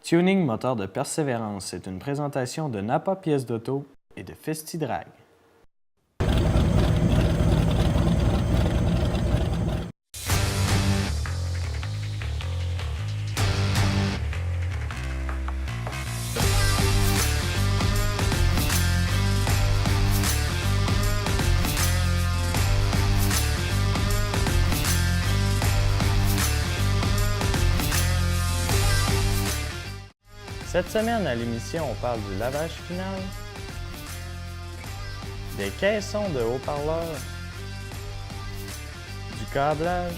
Tuning moteur de Persévérance est une présentation de Napa Pièces d'auto et de FestiDrag. Cette semaine à l'émission, on parle du lavage final, des caissons de haut-parleurs, du câblage,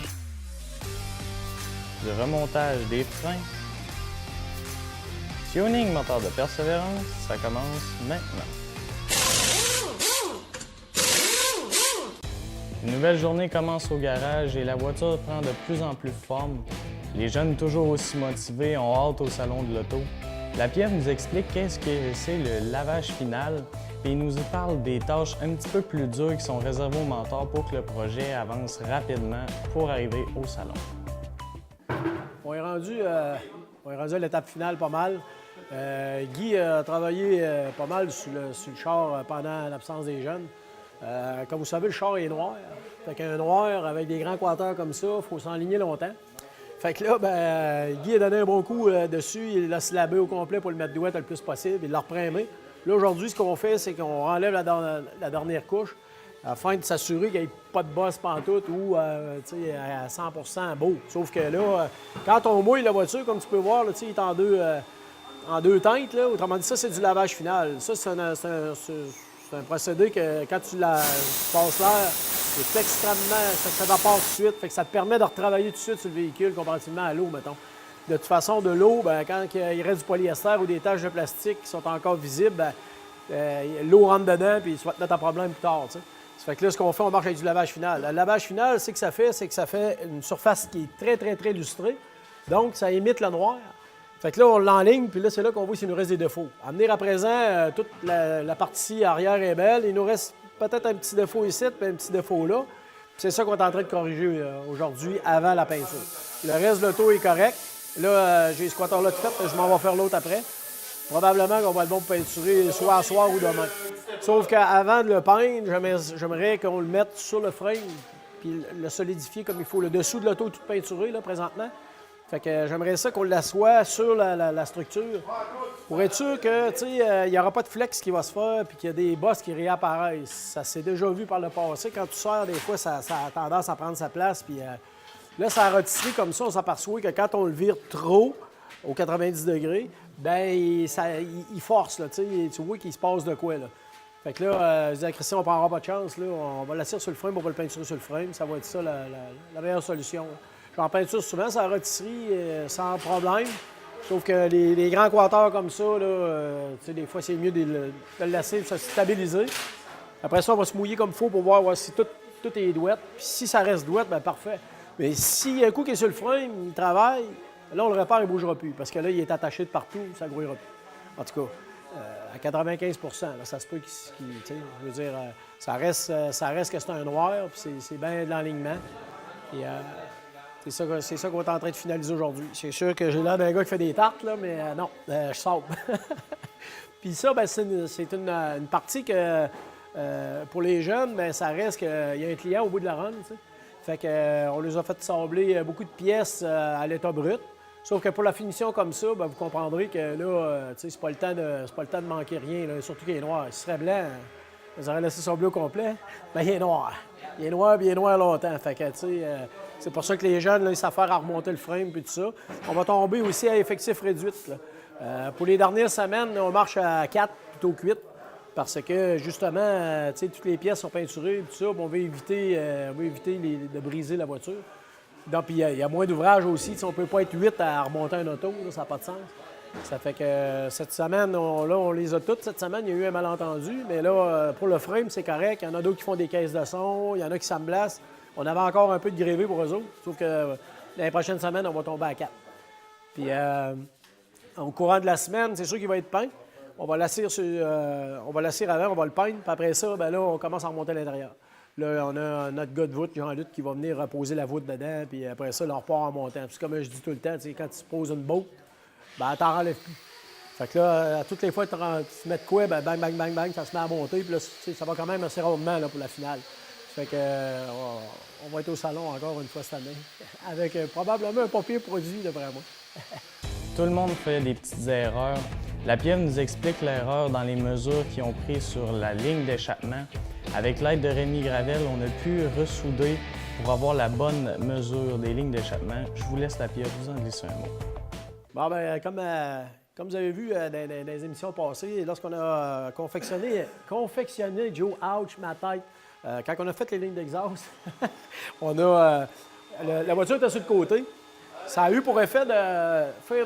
du remontage des freins. Tuning moteur de Persévérance, ça commence maintenant. Une nouvelle journée commence au garage et la voiture prend de plus en plus forme. Les jeunes toujours aussi motivés ont hâte au salon de l'auto. La pièce nous explique qu'est-ce que c'est le lavage final et il nous parle des tâches un petit peu plus dures qui sont réservées aux mentors pour que le projet avance rapidement pour arriver au salon. On est rendu à l'étape finale pas mal. Guy a travaillé pas mal sur le char pendant l'absence des jeunes. Comme vous savez, le char est noir. Fait qu'un noir avec des grands quadrateurs comme ça, il faut s'enligner longtemps. Fait que là, Guy a donné un bon coup dessus, il l'a slabé au complet pour le mettre douette le plus possible, il l'a reprimé. Là, aujourd'hui, ce qu'on fait, c'est qu'on enlève la dernière couche afin de s'assurer qu'il n'y ait pas de bosse pantoute ou à 100 beau. Sauf que là, quand on mouille la voiture, comme tu peux voir, là, il est en deux teintes. Là. Autrement dit, ça, c'est du lavage final. Ça, c'est un procédé que quand tu passes l'air, c'est extrêmement... Ça s'évapore tout de suite. Fait que ça te permet de retravailler tout de suite sur le véhicule comparativement à l'eau, mettons. De toute façon, de l'eau, quand il reste du polyester ou des taches de plastique qui sont encore visibles, l'eau rentre dedans puis ça va te mettre en problème plus tard. T'sais. Ça fait que là, ce qu'on fait, on marche avec du lavage final. Le lavage final, c'est que ça fait une surface qui est très, très, très lustrée. Donc, ça imite le noir. Fait que là, on l'enligne, puis là, c'est là qu'on voit s'il nous reste des défauts. À venir à présent, toute la partie arrière est belle. Il nous reste peut-être un petit défaut ici, puis un petit défaut là. C'est ça qu'on est en train de corriger aujourd'hui, avant la peinture. Le reste de l'auto est correct. Là, j'ai le squatter là tout fait, je m'en vais faire l'autre après. Probablement qu'on va le bon pour peinturer soit à soir ou demain. Sauf qu'avant de le peindre, j'aimerais qu'on le mette sur le frame, puis le solidifier comme il faut. Le dessous de l'auto est tout peinturé, là, présentement. Fait que j'aimerais ça qu'on l'assoie sur la structure pour être sûr que, tu sais, il n'y aura pas de flex qui va se faire puis qu'il y a des bosses qui réapparaissent. Ça s'est déjà vu par le passé. Quand tu sers, des fois, ça a tendance à prendre sa place. Puis là, ça a rôtisserie comme ça. On s'aperçoit que quand on le vire trop au 90 degrés, bien, il force, là, tu sais. Tu vois qu'il se passe de quoi, là. Fait que là, je dis à Christian, on ne prendra pas de chance, là. On va l'assurer sur le frame, on va le peinturer sur le frame. Ça va être ça la meilleure solution. J'en peinture souvent, ça rôtisserie sans problème. Sauf que les grands quadrateurs comme ça, là, des fois, c'est mieux de le laisser se stabiliser. Après ça, on va se mouiller comme il faut pour voir si tout est douette. Puis si ça reste douette, bien parfait. Mais s'il y a un coup qui est sur le frame, il travaille, là, on le répare, il ne bougera plus. Parce que là, il est attaché de partout, ça ne grouillera plus. En tout cas, à 95 là, ça se peut qu'il je veux dire, ça reste que c'est un noir, puis c'est bien de l'enlignement. Et, c'est ça qu'on est en train de finaliser aujourd'hui. C'est sûr que j'ai l'air d'un gars qui fait des tartes, là, mais non, je saute. Puis ça, bien, c'est une partie que, pour les jeunes, bien, ça reste qu'il y a un client au bout de la run. T'sais. Fait qu'on les a fait sabler beaucoup de pièces à l'état brut. Sauf que pour la finition comme ça, bien, vous comprendrez que là, c'est pas le temps de manquer rien, là, surtout qu'il est noir. S'il serait blanc, vous aurez laissé sabler au complet, bien, il est noir. Il est noir, puis il est noir longtemps. Fait que, tu sais... c'est pour ça que les jeunes, là, ils s'affairent à remonter le frame et tout ça. On va tomber aussi à effectif réduit. Là. Pour les dernières semaines, on marche à 4 plutôt que 8 parce que, justement, toutes les pièces sont peinturées et tout ça. On veut éviter de briser la voiture. Donc, puis il y a moins d'ouvrage aussi. On ne peut pas être 8 à remonter un auto. Là, ça n'a pas de sens. Ça fait que cette semaine, on les a toutes. Cette semaine, il y a eu un malentendu. Mais là, pour le frame, c'est correct. Il y en a d'autres qui font des caisses de son. Il y en a qui s'emblassent. On avait encore un peu de grévé pour eux autres, sauf que dans les prochaines semaines, on va tomber à 4. Puis, au courant de la semaine, c'est sûr qu'il va être peint. On va l'assir avant, on va le peindre, puis après ça, bien là, on commence à remonter à l'intérieur. Là, on a notre gars de voûte, Jean-Luc, qui va venir reposer la voûte dedans, puis après ça, on repart en montant. Puis comme je dis tout le temps, quand tu poses une botte, ben, t'en relèves plus. Fait que là, à toutes les fois que tu mets de quoi, ben, bang, bang, bang, bang, ça se met à monter. Puis là, ça va quand même assez rondement là, pour la finale. Fait que on va être au salon encore une fois cette année, avec probablement un pas pire produit, d'après moi. Tout le monde fait des petites erreurs. La pieuvre nous explique l'erreur dans les mesures qu'ils ont prises sur la ligne d'échappement. Avec l'aide de Rémi Gravel, on a pu ressouder pour avoir la bonne mesure des lignes d'échappement. Je vous laisse la pieuvre vous en glisser un mot. Bon, ben, comme vous avez vu dans les émissions passées, lorsqu'on a confectionné Joe Ouch, ma tête, quand on a fait les lignes d'exhaust, la voiture était sur le côté. Ça a eu pour effet de faire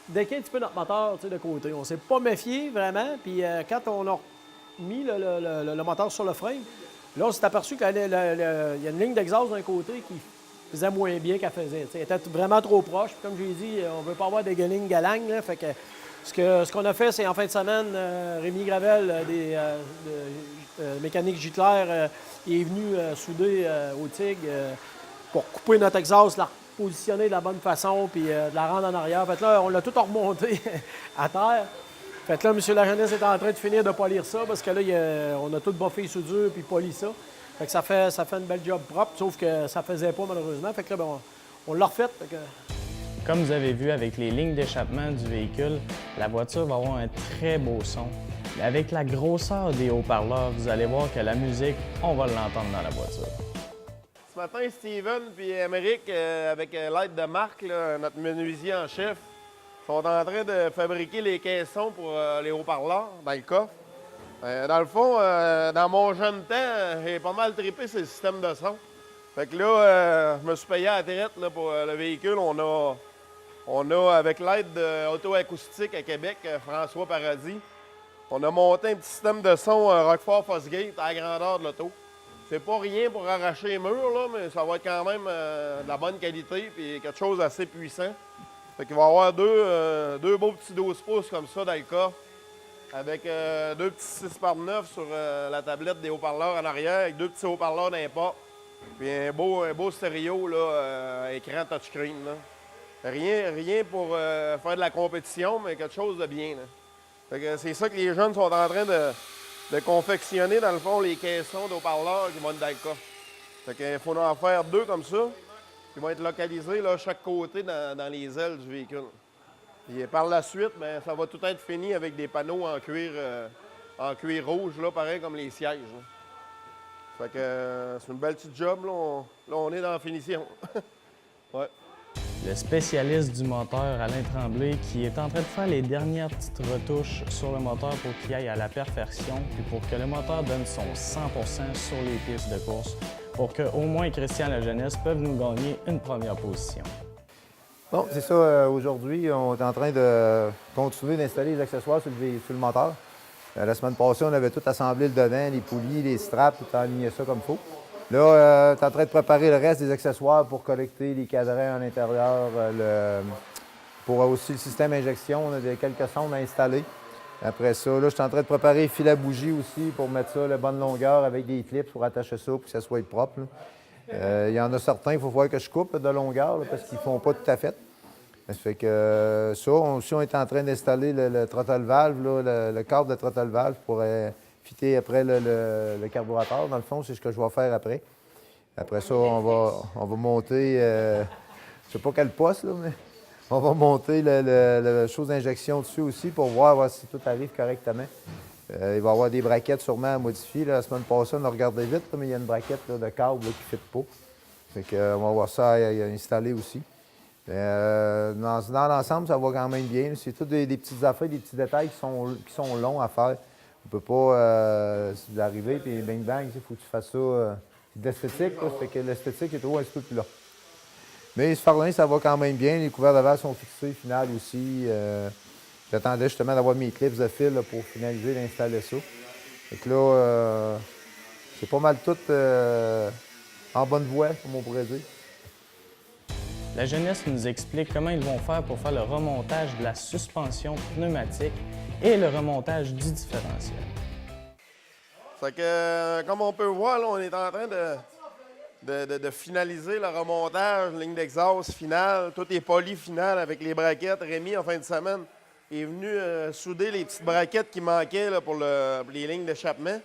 décaler un petit peu notre moteur de côté. On ne s'est pas méfié vraiment. Puis quand on a mis le moteur sur le frein, là, on s'est aperçu qu'il y a une ligne d'exhaust d'un côté qui faisait moins bien qu'elle faisait. Elle était vraiment trop proche. Puis, comme je l'ai dit, on ne veut pas avoir des gueuling galang. Là, fait que ce qu'on a fait, c'est en fin de semaine, Rémi Gravel, mécanique Gitler, est venu souder au TIG pour couper notre exhaust, la repositionner de la bonne façon, puis de la rendre en arrière. Fait que là, on l'a tout remonté à terre. Fait que là, M. Lajeunesse est en train de finir de polir ça, parce que là, on a tout boffé les soudures, puis poli ça. Fait que ça fait une belle job propre, sauf que ça faisait pas, malheureusement. Fait que là, ben, on l'a refait. Comme vous avez vu avec les lignes d'échappement du véhicule, la voiture va avoir un très beau son. Mais avec la grosseur des haut-parleurs, vous allez voir que la musique, on va l'entendre dans la voiture. Ce matin, Steven et Émeric, avec l'aide de Marc, là, notre menuisier en chef, sont en train de fabriquer les caissons pour les haut-parleurs dans le coffre. Dans le fond, dans mon jeune temps, j'ai pas mal trippé sur le système de son. Fait que là, je me suis payé à la traite là, pour le véhicule. On a, avec l'aide d'Auto-Acoustique à Québec, François Paradis, on a monté un petit système de son Roquefort-Fosgate à la grandeur de l'auto. C'est pas rien pour arracher les murs, là, mais ça va être quand même de la bonne qualité et quelque chose d'assez puissant. Fait qu'il va y avoir deux beaux petits 12 pouces comme ça dans le coffre, avec deux petits 6x9 sur la tablette des haut-parleurs en arrière, avec deux petits haut-parleurs d'import, puis un beau stéréo, là, écran touchscreen. Là. Rien pour faire de la compétition, mais quelque chose de bien. Là. Fait que c'est ça que les jeunes sont en train de confectionner, dans le fond, les caissons d'haut-parleurs qui vont être dans le coffre. Fait qu'il faut en faire deux comme ça, qui vont être localisés là, chaque côté dans les ailes du véhicule. Et par la suite, bien, ça va tout être fini avec des panneaux en cuir rouge, là, pareil comme les sièges. Là. Fait que c'est une belle petite job. Là, on est dans la finition. Ouais. Le spécialiste du moteur, Alain Tremblay, qui est en train de faire les dernières petites retouches sur le moteur pour qu'il aille à la perfection, puis pour que le moteur donne son 100% sur les pistes de course, pour qu'au moins Christian Lajeunesse peuvent nous gagner une première position. Bon, c'est ça. Aujourd'hui, on est en train de continuer d'installer les accessoires sur le moteur. La semaine passée, on avait tout assemblé le devant, les poulies, les straps, tout aligné ça comme il faut. Là, tu es en train de préparer le reste des accessoires pour collecter les cadrans à l'intérieur, pour aussi le système injection. On a quelques sondes à installer. Après ça, là, je suis en train de préparer les fils à bougie aussi pour mettre ça à la bonne longueur avec des clips pour attacher ça pour que ça soit propre. Il y en a certains, il faut voir que je coupe de longueur là, parce qu'ils ne font pas tout à fait. Ça fait que ça, aussi, on est en train d'installer le throttle valve, là, le câble de throttle valve pour fitter après le carburateur. Dans le fond, c'est ce que je vais faire après. Après ça, on va monter, je ne sais pas quel poste, là, mais on va monter la chose d'injection dessus aussi pour voir si tout arrive correctement. Il va y avoir des braquettes sûrement à modifier. Là. La semaine passée, on a regardé vite, là, mais il y a une braquette là, de câble là, qui ne fit pas. Fait que, on va voir ça à installer aussi. Dans l'ensemble, ça va quand même bien. C'est tous des petites affaires, des petits détails qui sont longs à faire. On ne peut pas arriver et bang bang, il faut que tu fasses ça. C'est de l'esthétique, ça fait que l'esthétique est toujours un petit peu plus long. Mais ce farlin, ça va quand même bien. Les couverts de verre sont fixés, final aussi. J'attendais justement d'avoir mes clips de fil là, pour finaliser d'installer ça. Fait que là, c'est pas mal tout en bonne voie, comme on pourrait dire. La jeunesse nous explique comment ils vont faire pour faire le remontage de la suspension pneumatique et le remontage du différentiel. Fait que, comme on peut voir, là, on est en train de finaliser le remontage, ligne d'exhaust finale. Tout est poli final avec les braquettes. Rémi, en fin de semaine, est venu souder les petites braquettes qui manquaient là, pour les lignes d'échappement.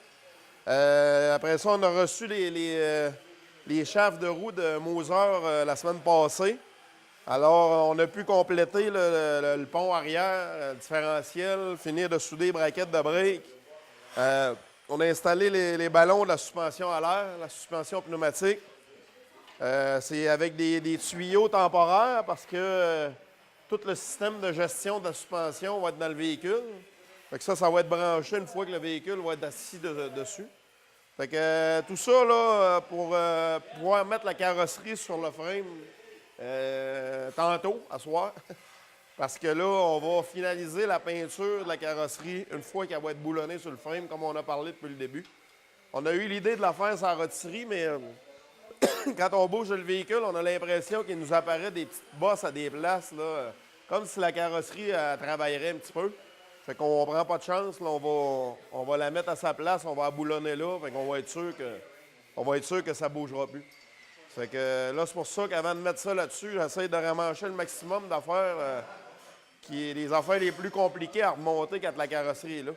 Après ça, on a reçu les chafes de roue de Moser la semaine passée. Alors, on a pu compléter le pont arrière, le différentiel, finir de souder les braquettes de break. On a installé les ballons de la suspension à l'air, la suspension pneumatique. C'est avec des tuyaux temporaires parce que tout le système de gestion de la suspension va être dans le véhicule. Fait que ça va être branché une fois que le véhicule va être assis dessus. Fait que tout ça, là, pour pouvoir mettre la carrosserie sur le frame tantôt, à soir. Parce que là, on va finaliser la peinture de la carrosserie une fois qu'elle va être boulonnée sur le frame, comme on a parlé depuis le début. On a eu l'idée de la faire sans rôtisserie, mais quand on bouge le véhicule, on a l'impression qu'il nous apparaît des petites bosses à des places, là, comme si la carrosserie travaillerait un petit peu. Fait qu'on prend pas de chance, là, on va la mettre à sa place, on va la boulonner là, fait qu'on va être sûr que ça ne bougera plus. Fait que là, c'est pour ça qu'avant de mettre ça là-dessus, j'essaie de ramancher le maximum d'affaires qui est les affaires les plus compliquées à remonter quand la carrosserie est là.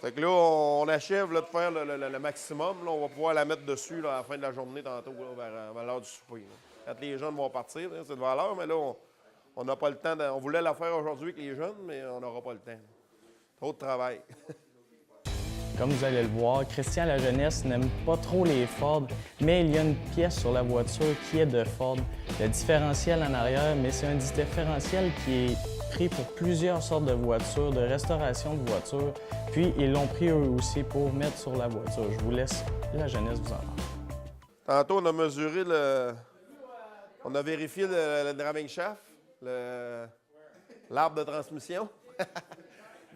Fait que là, on achève là, de faire le maximum. Là, on va pouvoir la mettre dessus là, à la fin de la journée tantôt, là, vers l'heure du souper. Là. Quand les jeunes vont partir, là, c'est devant l'heure, mais là, on n'a pas le temps. On voulait la faire aujourd'hui avec les jeunes, mais on n'aura pas le temps. Trop de travail. Comme vous allez le voir, Christian La Jeunesse n'aime pas trop les Ford, mais il y a une pièce sur la voiture qui est de Ford. Le différentiel en arrière, mais c'est un différentiel qui est pris pour plusieurs sortes de voitures, de restauration de voitures, puis ils l'ont pris eux aussi pour mettre sur la voiture. Je vous laisse La Jeunesse vous en parler. Tantôt, on a mesuré on a vérifié le driving shaft, l'arbre de transmission.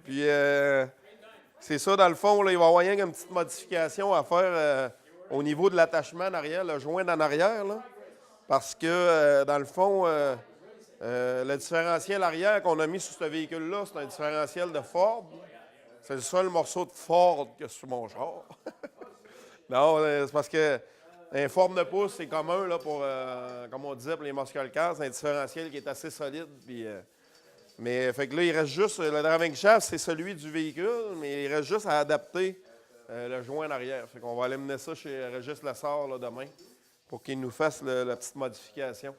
Puis, c'est ça, dans le fond, là, il va y avoir une petite modification à faire au niveau de l'attachement en arrière, le joint en arrière, là, parce que, dans le fond, le différentiel arrière qu'on a mis sur ce véhicule-là, c'est un différentiel de Ford. C'est le seul morceau de Ford que sur mon char. Non, c'est parce que un Ford de pouce, c'est commun là, pour, comme on disait, pour les muscle cars, c'est un différentiel qui est assez solide. Puis, mais fait que là, il reste juste, le driving shaft, c'est celui du véhicule, mais il reste juste à adapter le joint en arrière. Fait qu'on va aller mener ça chez Régis Lessard là, demain pour qu'il nous fasse la petite modification.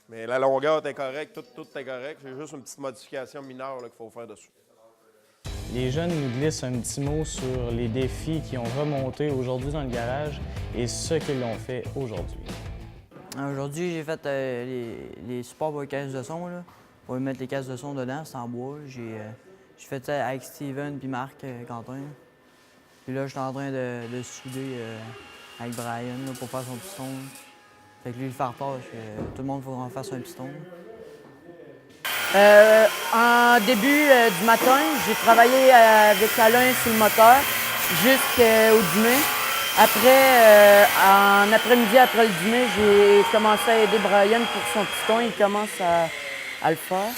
Mais la longueur est correcte, tout est correct. C'est juste une petite modification mineure qu'il faut faire dessus. Les jeunes nous glissent un petit mot sur les défis qui ont remonté aujourd'hui dans le garage et ce qu'ils ont fait aujourd'hui. Aujourd'hui, j'ai fait les supports pour les caisses de son. Là. Pour mettre les caisses de son dedans, c'est en bois. J'ai fait ça avec Steven et Marc Quentin. Puis là, je suis en train de souder avec Brian là, pour faire son piston. Fait que lui, le fartage, tout le monde, il faut qu'on fasse un piston. En début du matin, j'ai travaillé avec Alain sur le moteur jusqu'au dîner. Après, en après-midi, après le dîner, j'ai commencé à aider Brian pour son piston. Il commence à le faire.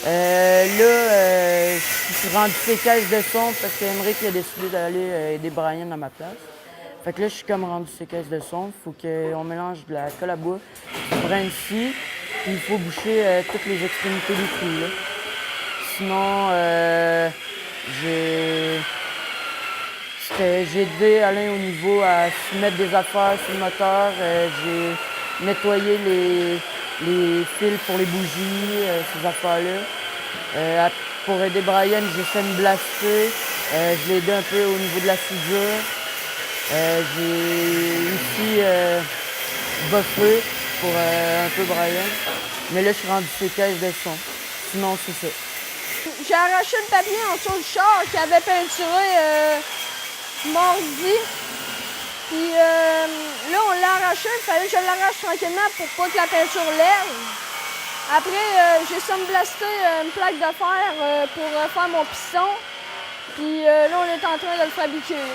Là, je suis rendu ses caisses de son parce qu'Emeric a décidé d'aller aider Brian à ma place. Fait que là, je suis comme rendu ses caisses de son. Il faut qu'on mélange de la colle à bois, du brin ici, puis il faut boucher toutes les extrémités du trou, là. Sinon, j'ai aidé Alain au niveau à se mettre des affaires sur le moteur. J'ai nettoyé les fils pour les bougies, ces affaires-là. Pour aider Brian, j'ai fait une blaster. Je l'ai aidé un peu au niveau de la soudure. J'ai aussi buffé pour un peu Brian. Mais là, je suis rendu ses caisses de son. Sinon, c'est ça. J'ai arraché le papier en dessous du char qui avait peinturé mardi. Puis là, on l'a arraché. Il fallait que je l'arrache tranquillement pour pas que la peinture lève. Après, j'ai sandblasté une plaque de fer pour faire mon piston. Puis là, on est en train de le fabriquer.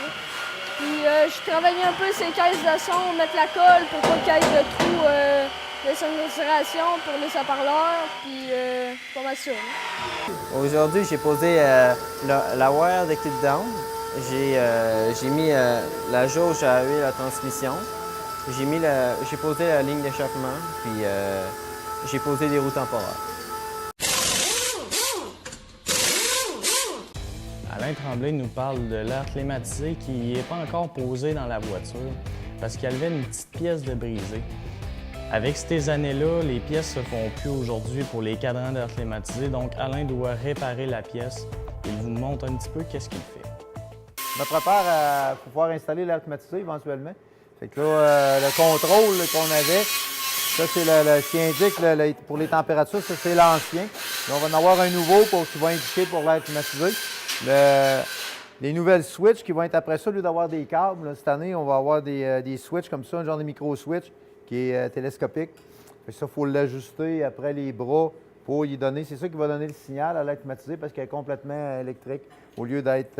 Puis je travaillais un peu ces caisses de son, mettre la colle pour pas qu'il y ait de trous de sonorisation pour les haut-parleurs. Puis pas mal ça. Aujourd'hui, j'ai posé la wire de kick-down. J'ai mis la jauge à huile à transmission. J'ai posé la ligne d'échappement, puis j'ai posé des roues temporaires. Alain Tremblay nous parle de l'air climatisé qui n'est pas encore posé dans la voiture parce qu'il y avait une petite pièce de brisée. Avec ces années-là, les pièces se font plus aujourd'hui pour les cadrans d'air climatisé, donc Alain doit réparer la pièce. Il vous montre un petit peu qu'est-ce qu'il fait. Je me prépare à pouvoir installer l'air climatisé éventuellement. Fait que là, le contrôle là, qu'on avait, ça c'est ce qui indique pour les températures, ça c'est l'ancien. Là, on va en avoir un nouveau qui va indiquer pour l'air climatisé. Les nouvelles switches qui vont être après ça, au lieu d'avoir des câbles, là, cette année, on va avoir des switches comme ça, un genre de micro-switch qui est télescopique. Fait que ça, il faut l'ajuster après les bras pour y donner. C'est ça qui va donner le signal à l'air climatisé parce qu'elle est complètement électrique au lieu d'être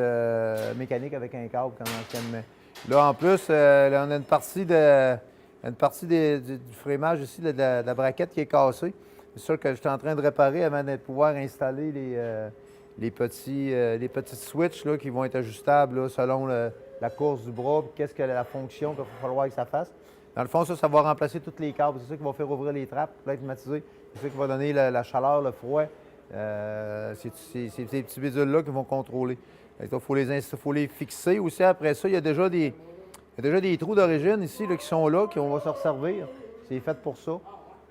mécanique avec un câble comme anciennement. Là, en plus, là, on a une partie du frémage ici, de la braquette qui est cassée. C'est ça que je suis en train de réparer avant de pouvoir installer les petits switches là, qui vont être ajustables là, selon la course du bras, qu'est-ce que la fonction qu'il va falloir que ça fasse. Dans le fond, ça va remplacer tous les câbles. C'est ça qui va faire ouvrir les trappes, l'air climatisé. C'est ça qui va donner la chaleur, le froid. C'est ces petits bidules-là qui vont contrôler. Il faut les fixer aussi. Après ça, il y a déjà des trous d'origine ici là, qui sont là, qu'on va se resservir. C'est fait pour ça.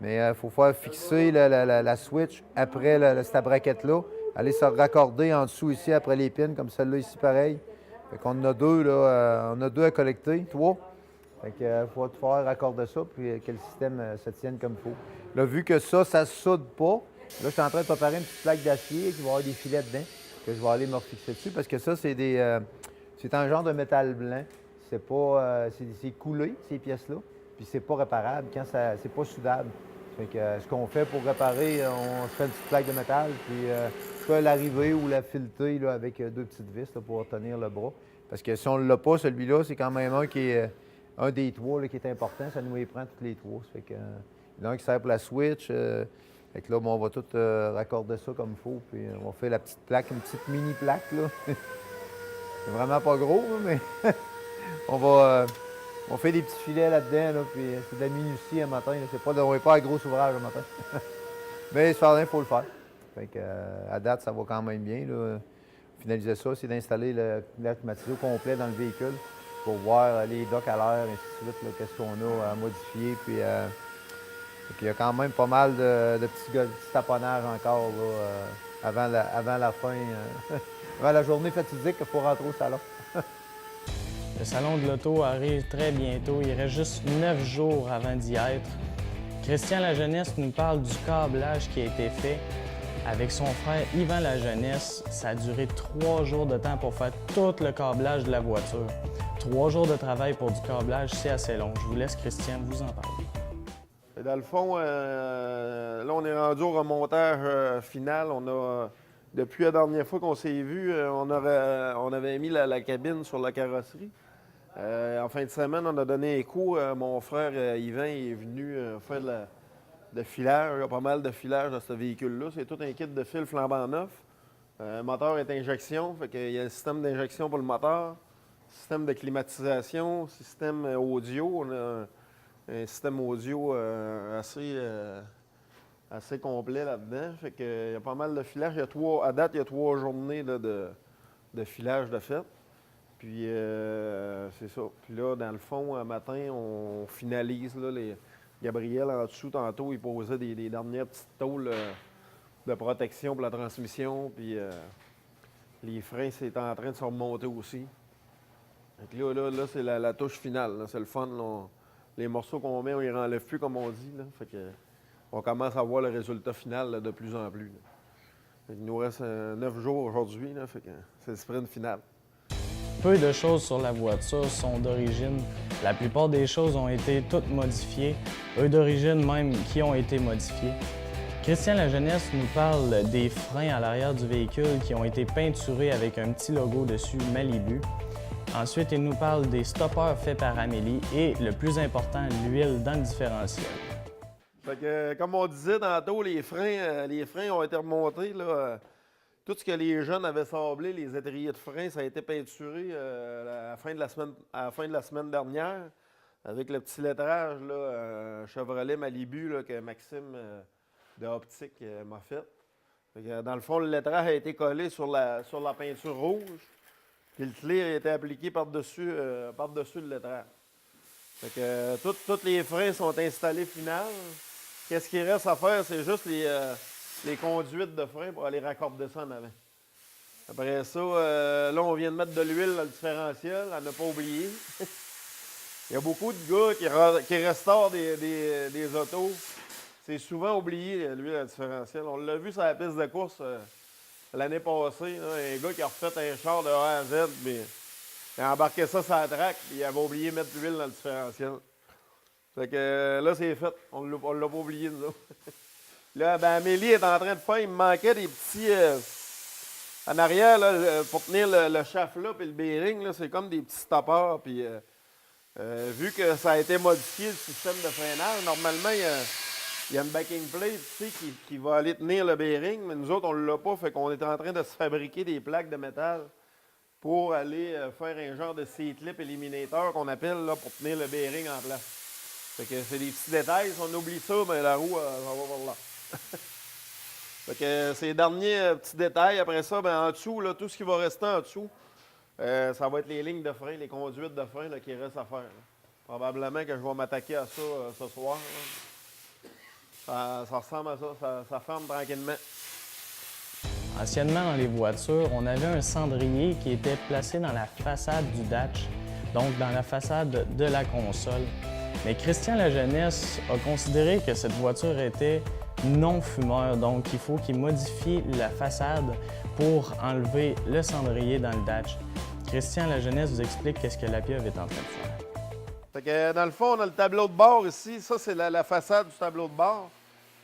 Mais il faut faire fixer la switch après cette braquette-là. Aller se raccorder en dessous ici après les pins, comme celle-là ici, pareil. Fait qu'on en a deux, là, on a deux à collecter, 3. Fait qu'il faut faire raccorder ça, puis que le système se tienne comme il faut. Là, vu que ça ne soude pas, là, je suis en train de préparer une petite plaque d'acier qui va avoir des filets dedans, que je vais aller me refixer dessus, parce que ça, c'est un genre de métal blanc. C'est pas, c'est coulé, ces pièces-là, puis c'est pas réparable quand c'est pas soudable. Fait que ce qu'on fait pour réparer, on se fait une petite plaque de métal, puis soit l'arriver ou la fileter là, avec deux petites vis là, pour tenir le bras. Parce que si on ne l'a pas, celui-là, c'est quand même un qui est un des trois là, qui est important. Ça nous les prend tous les trois. Ça fait que, il y en a un qui sert pour la switch. Fait que là, bon, on va tout raccorder ça comme il faut. Puis on va faire la petite plaque, une petite mini-plaque. Là. C'est vraiment pas gros, là, mais on fait des petits filets là-dedans, là, puis c'est de la minutie un matin. On n'est pas à gros ouvrage un matin. Mais ce il faut le faire. Fait que, à date, ça va quand même bien. Là. Finaliser ça, c'est d'installer l'air climatisé au complet dans le véhicule pour voir les docks à l'air, ainsi de suite, qu'est-ce qu'on a à modifier. Puis il y a quand même pas mal de petits taponnages encore là, avant la fin, avant la journée fatidique qu'il faut rentrer au salon. Le salon de l'auto arrive très bientôt. Il reste juste 9 jours avant d'y être. Christian Lajeunesse nous parle du câblage qui a été fait avec son frère Yvan Lajeunesse. Ça a duré 3 jours de temps pour faire tout le câblage de la voiture. 3 jours de travail pour du câblage, c'est assez long. Je vous laisse, Christian, vous en parler. Dans le fond, là, on est rendu au remontage final. Depuis la dernière fois qu'on s'est vu, on avait mis la cabine sur la carrosserie. En fin de semaine, on a donné un coup. Mon frère Yvan est venu faire de filage. Il y a pas mal de filage dans ce véhicule-là. C'est tout un kit de fil flambant neuf. Le moteur est injection, fait qu'il y a un système d'injection pour le moteur, système de climatisation, système audio. On a un système audio assez complet là-dedans. Fait qu'il y a pas mal de filage. À date, il y a 3 journées là, de filage de fait. Puis c'est ça. Puis là, dans le fond, un matin, on finalise là, Gabriel en dessous, tantôt, il posait des dernières petites tôles de protection pour la transmission. Puis les freins, c'est en train de se remonter aussi. Fait que là c'est la touche finale. C'est le fun. Là. Les morceaux qu'on met, on les renlève plus, comme on dit. Là. Fait que, on commence à voir le résultat final là, de plus en plus. Fait il nous reste 9 jours aujourd'hui. Fait que c'est le sprint final. Peu de choses sur la voiture sont d'origine. La plupart des choses ont été toutes modifiées, eux d'origine même qui ont été modifiées. Christian Lajeunesse nous parle des freins à l'arrière du véhicule qui ont été peinturés avec un petit logo dessus Malibu. Ensuite, il nous parle des stoppeurs faits par Amélie et, le plus important, l'huile dans le différentiel. Fait que, comme on disait tantôt, les freins ont été remontés. Là, tout ce que les jeunes avaient sablé, les étriers de frein, ça a été peinturé à la fin de la semaine dernière. avec le petit lettrage, là, Chevrolet Malibu là, que Maxime de Optique m'a fait. Dans le fond, le lettrage a été collé sur la peinture rouge, puis le clear a été appliqué par-dessus le lettrage. Fait que tous les freins sont installés final. Qu'est-ce qu'il reste à faire? C'est juste les conduites de frein pour aller raccorder ça en avant. Après ça, là, on vient de mettre de l'huile dans le différentiel, à ne pas oublier. Il y a beaucoup de gars qui restaurent des autos. C'est souvent oublié, l'huile dans le différentiel. On l'a vu sur la piste de course l'année passée. Là, un gars qui a refait un char de A à Z, mais il a embarqué ça sur la track, puis il avait oublié de mettre l'huile dans le différentiel. Fait que là, c'est fait. On l'a pas oublié, nous autres. Là, ben, Amélie est en train de faire, il me manquait des petits... en arrière, là, pour tenir le shaft-là puis le bearing, là, c'est comme des petits stoppers. Puis, vu que ça a été modifié, le système de freinage, normalement, il y a une backing plate ici qui va aller tenir le bearing, mais nous autres, on ne l'a pas, fait qu'on est en train de se fabriquer des plaques de métal pour aller faire un genre de C-clip éliminateur qu'on appelle là, pour tenir le bearing en place. Fait que c'est des petits détails. Si on oublie ça, ben, la roue, ça va par là. Fait que ces derniers petits détails, après ça, ben, en dessous, là, tout ce qui va rester en dessous, ça va être les lignes de frein, les conduites de frein là, qui restent à faire. Là. Probablement que je vais m'attaquer à ça ce soir. Ça ressemble à ça, ça ferme tranquillement. Anciennement, dans les voitures, on avait un cendrier qui était placé dans la façade du datch, donc dans la façade de la console. Mais Christian Lajeunesse a considéré que cette voiture était non fumeur, donc il faut qu'il modifie la façade pour enlever le cendrier dans le datch. Christian Lajeunesse vous explique qu'est-ce que la pieuvre est en train de faire. Fait que dans le fond, on a le tableau de bord ici. Ça, c'est la façade du tableau de bord.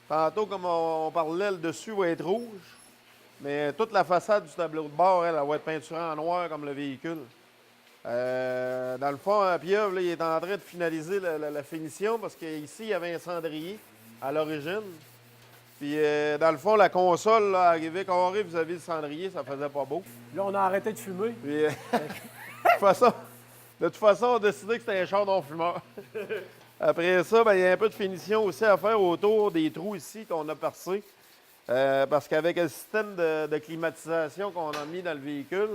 Tantôt, comme on parlait, le dessus va être rouge. Mais toute la façade du tableau de bord, elle va être peinturée en noir comme le véhicule. Dans le fond, la pieuvre, là, il est en train de finaliser la finition parce qu'ici, il y avait un cendrier à l'origine. Puis, dans le fond, la console, là, arrivée carrée vis-à-vis du cendrier, ça faisait pas beau. Là, on a arrêté de fumer. Puis, de toute façon, on a décidé que c'était un char non-fumeur. Après ça, ben, il y a un peu de finition aussi à faire autour des trous ici qu'on a percés. Parce qu'avec le système de climatisation qu'on a mis dans le véhicule,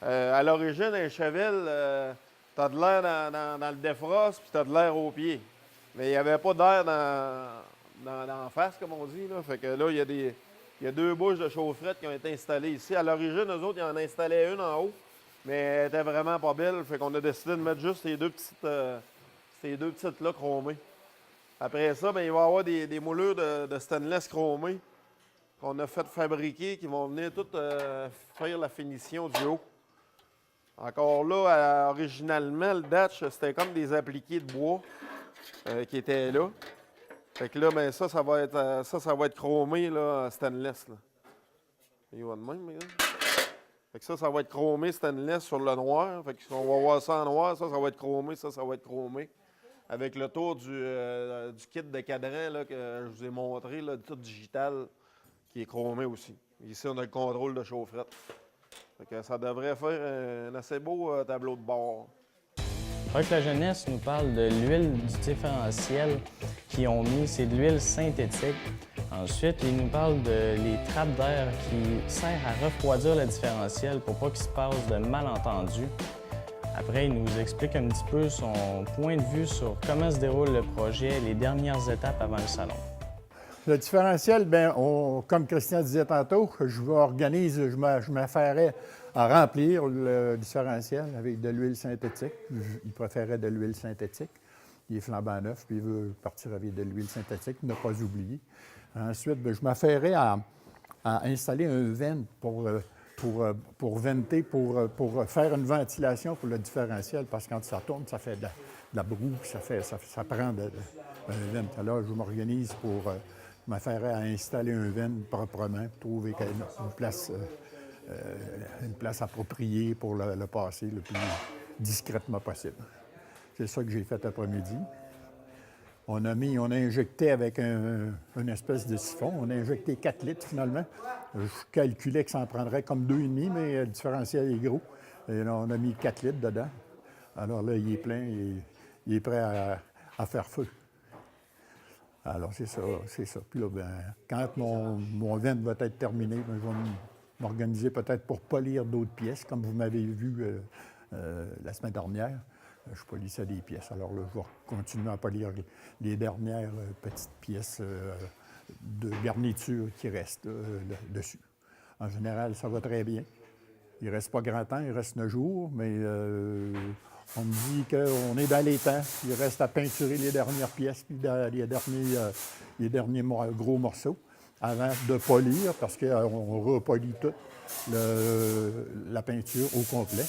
à l'origine, un Chevelle, tu as de l'air dans le défrost puis tu as de l'air au pied. Mais il n'y avait pas d'air dans face, comme on dit. Là. Fait que là, il y a deux bouches de chaufferette qui ont été installées ici. À l'origine, eux autres, ils en installaient une en haut, mais elle était vraiment pas belle. Fait qu'on a décidé de mettre juste ces deux petites-là chromées. Après ça, ben, il va y avoir des moulures de stainless chromées qu'on a fait fabriquer, qui vont venir toutes faire la finition du haut. Encore là, originalement, le datch, c'était comme des appliqués de bois qui étaient là. Fait que là, ben, ça va être chromé là, stainless. Là. Il va de même, regarde. Fait que ça va être chromé stainless sur le noir. Fait qu'on va voir ça en noir, ça va être chromé, ça va être chromé. Avec le tour du kit de cadran là, que je vous ai montré, là, tout digital, qui est chromé aussi. Ici, on a le contrôle de chaufferette. Fait que ça devrait faire un assez beau tableau de bord. Roch Lajeunesse nous parle de l'huile du différentiel qu'ils ont mis, c'est de l'huile synthétique. Ensuite, il nous parle de les trappes d'air qui servent à refroidir le différentiel pour pas qu'il se passe de malentendus. Après, il nous explique un petit peu son point de vue sur comment se déroule le projet, les dernières étapes avant le salon. Le différentiel, bien, comme Christian disait tantôt, je m'affairais à remplir le différentiel avec de l'huile synthétique. Il préférait de l'huile synthétique. Il est flambant neuf, puis il veut partir avec de l'huile synthétique, ne pas oublier. Ensuite, bien, je m'affairais à installer un vent pour venter, pour faire une ventilation pour le différentiel, parce que quand ça tourne, ça fait de la broue, ça prend un vent. Alors, je m'organise pour m'affairer à installer un vent proprement, pour trouver une place appropriée pour le passer le plus discrètement possible. C'est ça que j'ai fait après-midi. On a injecté avec une espèce de siphon. On a injecté 4 litres finalement. Je calculais que ça en prendrait comme 2,5, mais le différentiel est gros. Et là, on a mis 4 litres dedans. Alors là, il est plein et il est prêt à faire feu. Alors, c'est ça, c'est ça. Puis là, ben, quand mon vent va être terminé, ben, je vais m'organiser peut-être pour polir d'autres pièces, comme vous m'avez vu la semaine dernière. Je polissais des pièces. Alors là, je vais continuer à polir les dernières petites pièces de garniture qui restent dessus. En général, ça va très bien. Il ne reste pas grand temps, il reste 9 jours, mais on me dit qu'on est dans les temps. Il reste à peinturer les dernières pièces, puis les derniers gros morceaux, avant de polir, parce qu'on repolit toute la peinture au complet.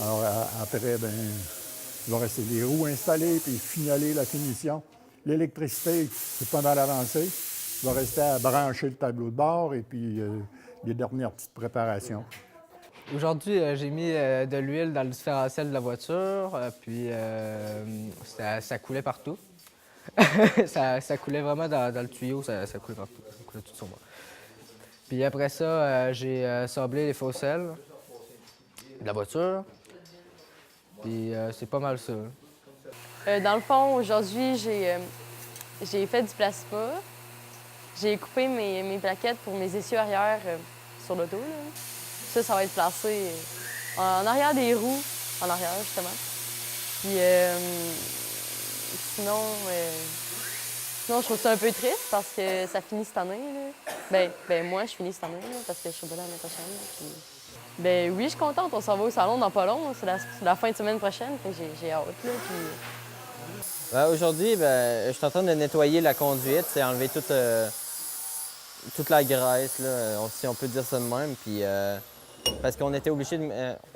Alors après, ben, il va rester les roues installées, puis finaler la finition. L'électricité, c'est pas mal avancé. Il va rester à brancher le tableau de bord et puis les dernières petites préparations. Aujourd'hui, j'ai mis de l'huile dans le différentiel de la voiture, puis ça coulait partout. ça coulait vraiment dans le tuyau, ça coulait partout, ça coulait tout sur moi. Puis après ça, j'ai sablé les fosselles de la voiture, puis c'est pas mal ça. Dans le fond, aujourd'hui, j'ai fait du plasma. J'ai coupé mes plaquettes pour mes essieux arrière sur l'auto. Ça va être placé en arrière des roues, en arrière justement. Puis sinon, je trouve ça un peu triste parce que ça finit cette année. Là. Ben moi, je finis cette année là, parce que je suis pas là l'année prochaine. Puis... Ben oui, je suis contente. On s'en va au salon dans pas long. C'est la fin de semaine prochaine. J'ai hâte. Là, puis... Aujourd'hui, je suis en train de nettoyer la conduite, c'est enlever toute la graisse, là, si on peut dire ça de même. Puis, parce qu'on était obligé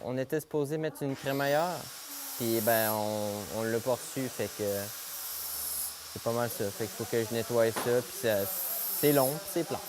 on était supposé mettre une crémaillère, puis on l'a pas reçu, fait que c'est pas mal ça. Fait qu'il faut que je nettoie ça, puis c'est long, puis c'est plat.